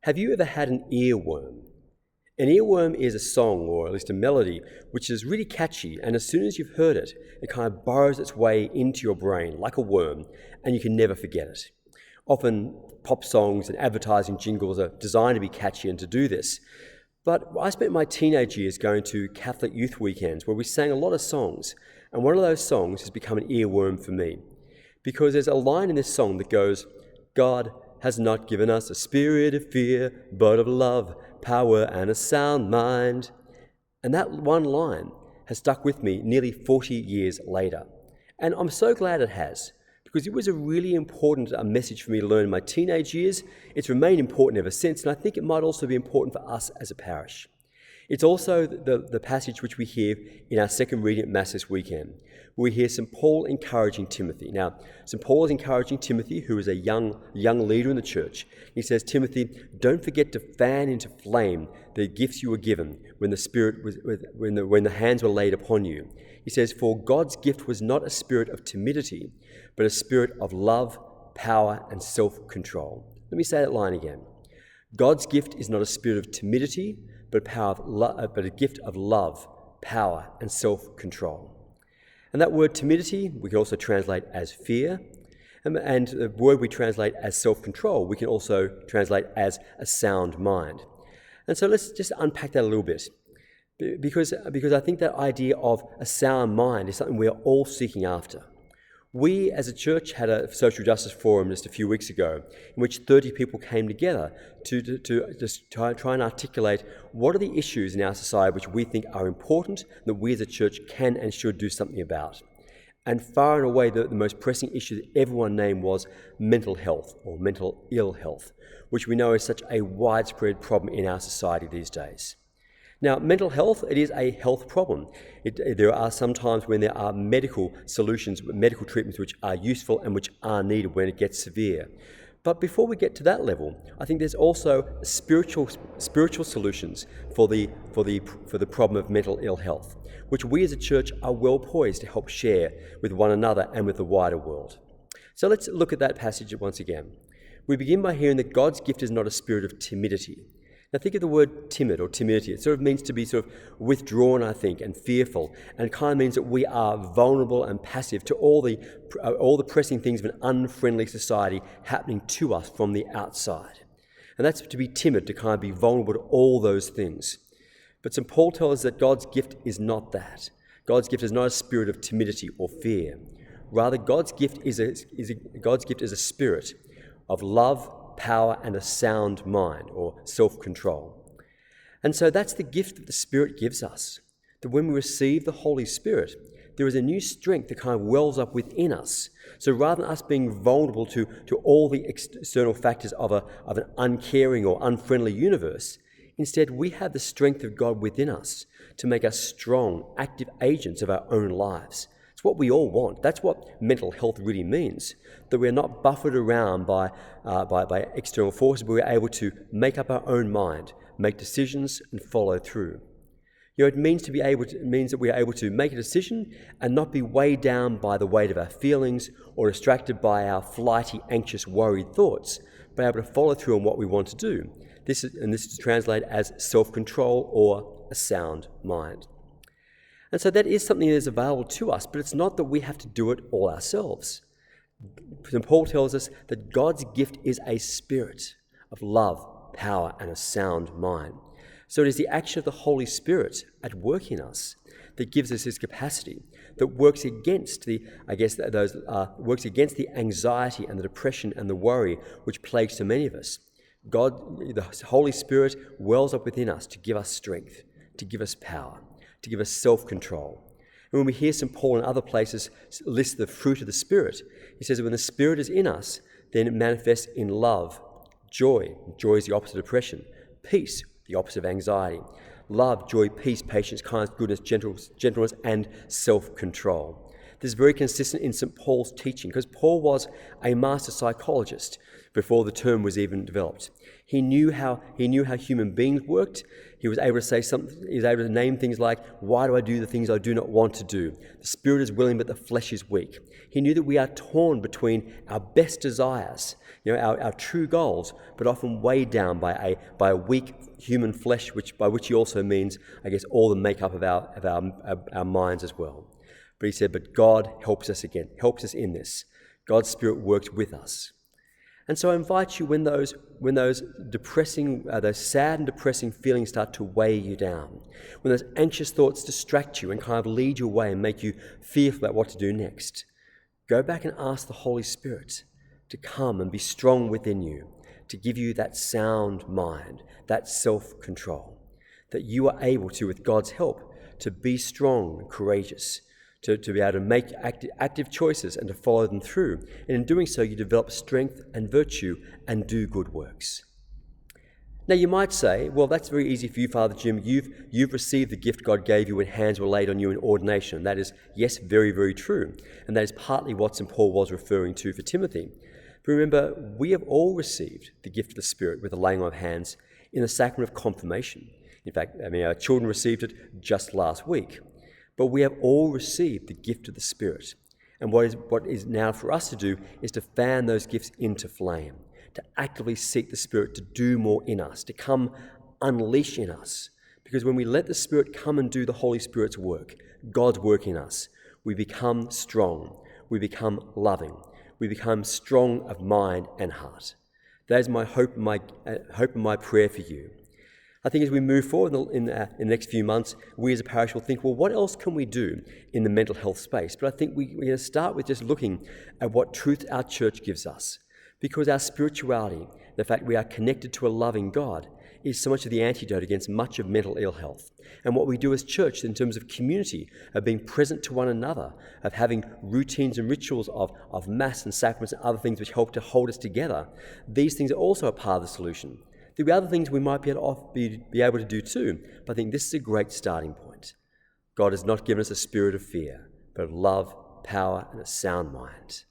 Have you ever had an earworm? An earworm is a song, or at least a melody, which is really catchy, and as soon as you've heard it, it kind of burrows its way into your brain like a worm, and you can never forget it. Often, pop songs and advertising jingles are designed to be catchy and to do this. But I spent my teenage years going to Catholic youth weekends where we sang a lot of songs, and one of those songs has become an earworm for me. Because there's a line in this song that goes, "God has not given us a spirit of fear, but of love, power, and a sound mind." And that one line has stuck with me nearly 40 years later. And I'm so glad it has, because it was a really important message for me to learn in my teenage years. It's remained important ever since, and I think it might also be important for us as a parish. It's also the passage which we hear in our second reading at Mass this weekend, where we hear St. Paul encouraging Timothy. Now, St. Paul is encouraging Timothy, who is a young leader in the church. He says, "Timothy, don't forget to fan into flame the gifts you were given when the hands were laid upon you." He says, "For God's gift was not a spirit of timidity, but a spirit of love, power, and self-control." Let me say that line again. God's gift is not a spirit of timidity, but a gift of love, power, and self-control. And that word timidity, we can also translate as fear. And the word we translate as self-control, we can also translate as a sound mind. And so let's just unpack that a little bit. Because I think that idea of a sound mind is something we are all seeking after. We as a church had a social justice forum just a few weeks ago in which 30 people came together to just try and articulate what are the issues in our society which we think are important that we as a church can and should do something about. And far and away the most pressing issue that everyone named was mental health or mental ill health, which we know is such a widespread problem in our society these days. Now, mental health, it is a health problem. There are some times when there are medical solutions, medical treatments which are useful and which are needed when it gets severe. But before we get to that level, I think there's also spiritual solutions for the problem of mental ill health, which we as a church are well poised to help share with one another and with the wider world. So let's look at that passage once again. We begin by hearing that God's gift is not a spirit of timidity. Now think of the word timid or timidity. It sort of means to be sort of withdrawn, I think, and fearful, and kind of means that we are vulnerable and passive to all the pressing things of an unfriendly society happening to us from the outside. And that's to be timid, to kind of be vulnerable to all those things. But St. Paul tells us that God's gift is not that. God's gift is not a spirit of timidity or fear. Rather, God's gift is a spirit of love, power, and a sound mind, or self-control. And so that's the gift that the Spirit gives us, that when we receive the Holy Spirit, there is a new strength that kind of wells up within us. So rather than us being vulnerable to all the external factors of an uncaring or unfriendly universe, instead we have the strength of God within us to make us strong, active agents of our own lives. It's what we all want. That's what mental health really means, that we're not buffered around by external forces, but we're able to make up our own mind, make decisions, and follow through. It means that we are able to make a decision and not be weighed down by the weight of our feelings or distracted by our flighty, anxious, worried thoughts, but able to follow through on what we want to do. This is translated as self-control or a sound mind. And so that is something that is available to us, but it's not that we have to do it all ourselves. St. Paul tells us that God's gift is a spirit of love, power, and a sound mind. So it is the action of the Holy Spirit at work in us that gives us His capacity, that works against the anxiety and the depression and the worry which plagues so many of us. God, the Holy Spirit, wells up within us to give us strength, to give us power, to give us self-control. And when we hear St. Paul in other places list the fruit of the Spirit, he says that when the Spirit is in us, then it manifests in love, joy. Joy is the opposite of depression. Peace, the opposite of anxiety. Love, joy, peace, patience, kindness, goodness, gentleness, and self-control. This is very consistent in St. Paul's teaching, because Paul was a master psychologist before the term was even developed. He knew how human beings worked. He was able to say something. He was able to name things like, "Why do I do the things I do not want to do? The spirit is willing, but the flesh is weak." He knew that we are torn between our best desires, our true goals, but often weighed down by a weak human flesh, by which he also means, I guess, all the makeup of our minds as well. But he said, "But God helps us in this. God's Spirit works with us." And so I invite you, when those sad and depressing feelings start to weigh you down, when those anxious thoughts distract you and kind of lead you away and make you fearful about what to do next, go back and ask the Holy Spirit to come and be strong within you, to give you that sound mind, that self-control, that you are able to, with God's help, to be strong and courageous, to be able to make active choices and to follow them through. And in doing so, you develop strength and virtue and do good works. Now, you might say, well, that's very easy for you, Father Jim. You've received the gift God gave you when hands were laid on you in ordination. That is, yes, very, very true. And that is partly what St. Paul was referring to for Timothy. But remember, we have all received the gift of the Spirit with the laying on of hands in the sacrament of confirmation. In fact, our children received it just last week. But we have all received the gift of the Spirit. And what is now for us to do is to fan those gifts into flame, to actively seek the Spirit to do more in us, to come unleash in us. Because when we let the Spirit come and do the Holy Spirit's work, God's work in us, we become strong, we become loving, we become strong of mind and heart. That is my hope and my prayer for you. I think as we move forward in the next few months, we as a parish will think, well, what else can we do in the mental health space? But I think we're going to start with just looking at what truth our church gives us. Because our spirituality, the fact we are connected to a loving God, is so much of the antidote against much of mental ill health. And what we do as church in terms of community, of being present to one another, of having routines and rituals of mass and sacraments and other things which help to hold us together, these things are also a part of the solution. There'll be other things we might be able to do too, but I think this is a great starting point. God has not given us a spirit of fear, but of love, power, and a sound mind.